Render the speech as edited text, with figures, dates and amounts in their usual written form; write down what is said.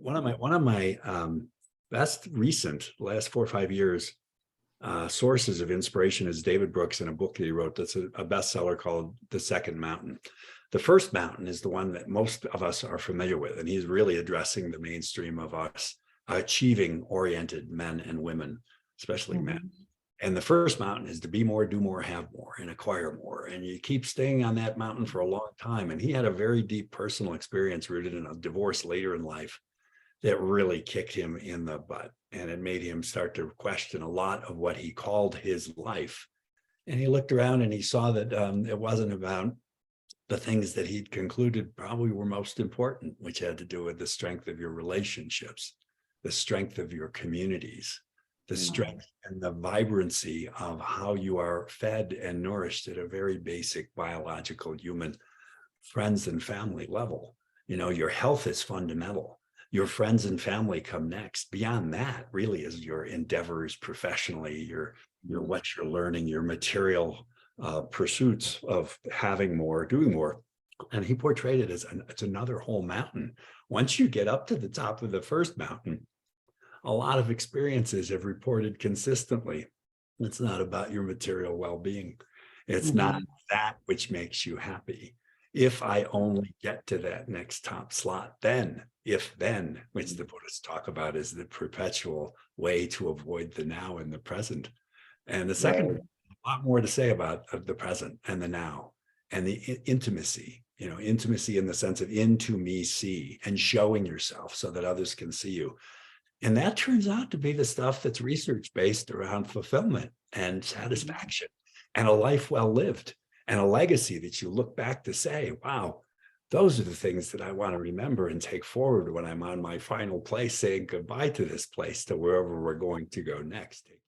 one of my best recent last 4 or 5 years sources of inspiration is David Brooks in a book that he wrote that's a bestseller called The Second Mountain. The first mountain is the one that most of us are familiar with, and he's really addressing the mainstream of us achieving oriented men and women, especially men. And the first mountain is to be more, do more, have more, and acquire more. And you keep staying on that mountain for a long time. And he had a very deep personal experience rooted in a divorce later in life that really kicked him in the butt. And it made him start to question a lot of what he called his life. And he looked around and he saw that it wasn't about the things that he'd concluded probably were most important, which had to do with the strength of your relationships, the strength of your communities, the strength and the vibrancy of how you are fed and nourished at a very basic biological human friends and family level. You know, your health is fundamental. Your friends and family come next. Beyond that, really, is your endeavors professionally, your what you're learning, your material pursuits of having more, doing more. And he portrayed it as it's another whole mountain. Once you get up to the top of the first mountain, a lot of experiences have reported consistently. It's not about your material well-being. It's not that which makes you happy. If I only get to that next top slot, then, if then, which the Buddhists talk about is the perpetual way to avoid the now and the present. And the second, a lot more to say about the present and the now and the intimacy, intimacy in the sense of into me see and showing yourself so that others can see you. And that turns out to be the stuff that's research-based around fulfillment and satisfaction and a life well lived and a legacy that you look back to say, wow, those are the things that I want to remember and take forward when I'm on my final place saying goodbye to this place to wherever we're going to go next.